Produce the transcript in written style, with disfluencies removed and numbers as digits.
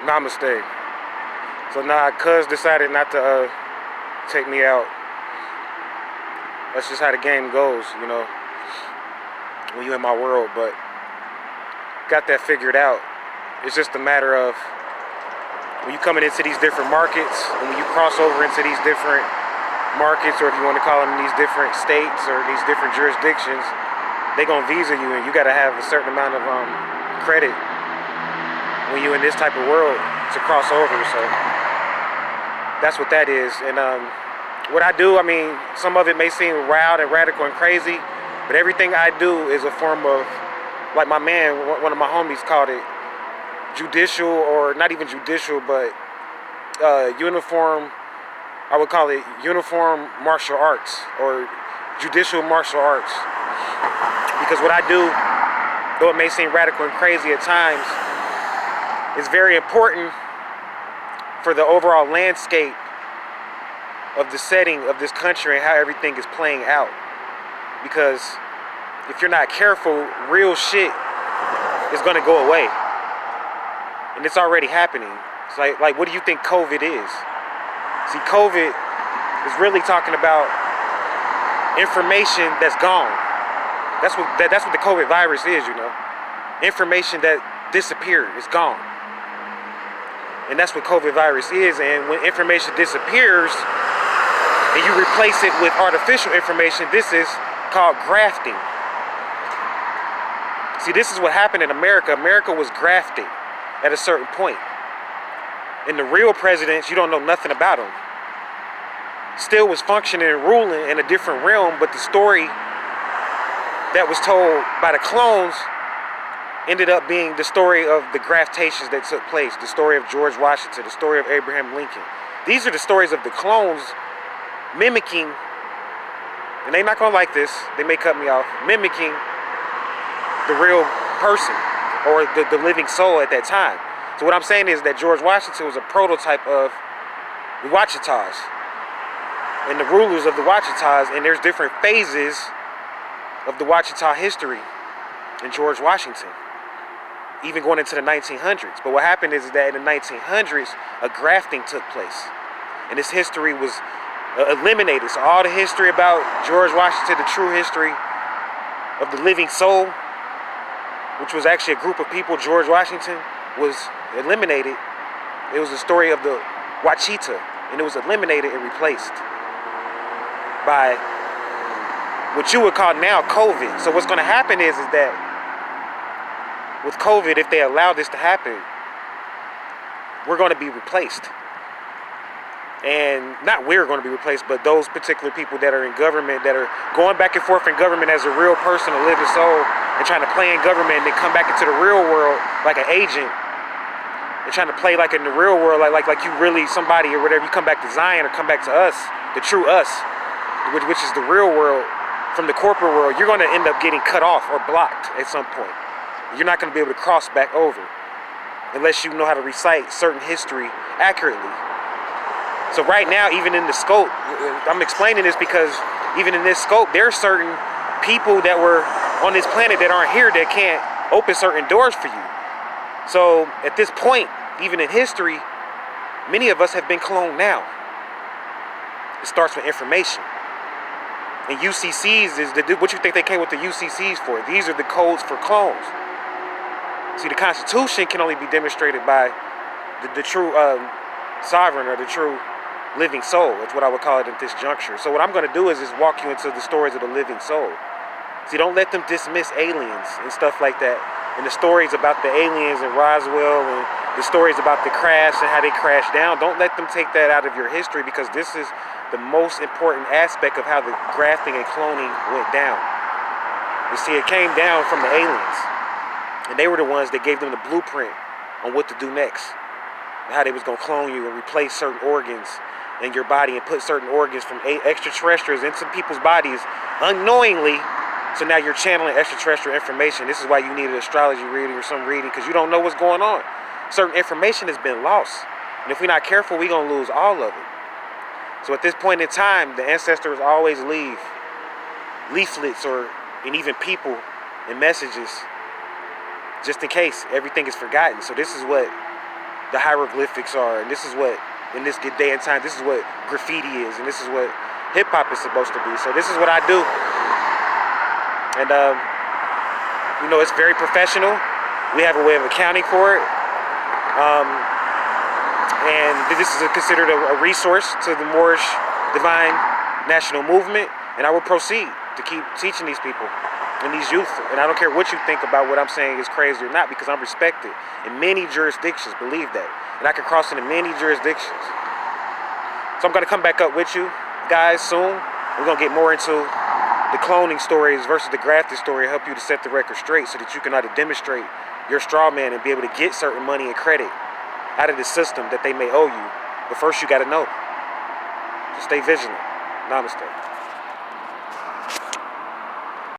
Namaste. So nah, cuz decided not to take me out. That's just how the game goes, when you in my world. But got that figured out. It's just a matter of when you coming into these different markets, and when you cross over into these different markets, or if you want to call them these different states or these different jurisdictions, they gonna visa you, and you gotta have a certain amount of credit when you in this type of world to cross over. So that's what that is. And what I do, some of it may seem wild and radical and crazy, but everything I do is a form of, like my man, one of my homies called it judicial, or not even judicial, but uniform. I would call it uniform martial arts, or judicial martial arts, because what I do, though it may seem radical and crazy at times, is very important for the overall landscape of the setting of this country and how everything is playing out. Because if you're not careful, real shit is gonna go away, and it's already happening. It's like what do you think COVID is? See, COVID is really talking about information that's gone. That's what the COVID virus is, Information that disappeared, is gone. And that's what COVID virus is. And when information disappears and you replace it with artificial information, this is called grafting. See, this is what happened in America. America was grafting at a certain point. And the real presidents, you don't know nothing about them, still was functioning and ruling in a different realm, but the story that was told by the clones ended up being the story of the graftations that took place, the story of George Washington, the story of Abraham Lincoln. These are the stories of the clones mimicking, and they're not gonna like this, they may cut me off, mimicking the real person, or the living soul at that time. So what I'm saying is that George Washington was a prototype of the Wachitas and the rulers of the Wachitas, and there's different phases of the Wachita history in George Washington, even going into the 1900s. But what happened is that in the 1900s, a grafting took place, and this history was eliminated. So all the history about George Washington, the true history of the living soul, which was actually a group of people, George Washington, was eliminated. It was the story of the Wachita, and it was eliminated and replaced by what you would call now COVID. So what's going to happen is that with COVID, if they allow this to happen, we're going to be replaced. And not we're going to be replaced, but those particular people that are in government, that are going back and forth in government as a real person, a living soul, and trying to play in government and then come back into the real world like an agent, and trying to play like in the real world, like you really somebody or whatever. You come back to Zion or come back to us, the true us, which is the real world, from the corporate world. You're going to end up getting cut off or blocked at some point. You're not going to be able to cross back over unless you know how to recite certain history accurately. So right now, even in the scope, I'm explaining this because even in this scope, there are certain people that were on this planet that aren't here that can't open certain doors for you. So at this point, even in history, many of us have been cloned now. It starts with information. And UCCs is what you think they came with the UCCs for? These are the codes for clones. See, the Constitution can only be demonstrated by the true sovereign, or the true living soul. That's what I would call it at this juncture. So what I'm going to do is just walk you into the stories of the living soul. See, don't let them dismiss aliens and stuff like that, and the stories about the aliens in Roswell, and the stories about the crash and how they crashed down. Don't let them take that out of your history, because this is the most important aspect of how the grafting and cloning went down. You see, it came down from the aliens, and they were the ones that gave them the blueprint on what to do next, and how they was going to clone you and replace certain organs in your body and put certain organs from extraterrestrials into people's bodies unknowingly. So now you're channeling extraterrestrial information. This is why you need an astrology reading or some reading, because you don't know what's going on. Certain information has been lost, and if we're not careful, we're going to lose all of it. So at this point in time, the ancestors always leave leaflets and even people and messages, just in case everything is forgotten. So this is what the hieroglyphics are, and this is what, in this day and time, this is what graffiti is, and this is what hip-hop is supposed to be. So this is what I do. And, you know, it's very professional. We have a way of accounting for it. And this is considered a resource to the Moorish Divine National Movement. And I will proceed to keep teaching these people and these youth. And I don't care what you think about what I'm saying is crazy or not, because I'm respected in many jurisdictions, believe that. And I can cross into many jurisdictions. So I'm going to come back up with you guys soon. We're going to get more into the cloning stories versus the grafted story, help you to set the record straight so that you can either demonstrate your straw man and be able to get certain money and credit out of the system that they may owe you. But first you got to know. So stay vigilant. Namaste.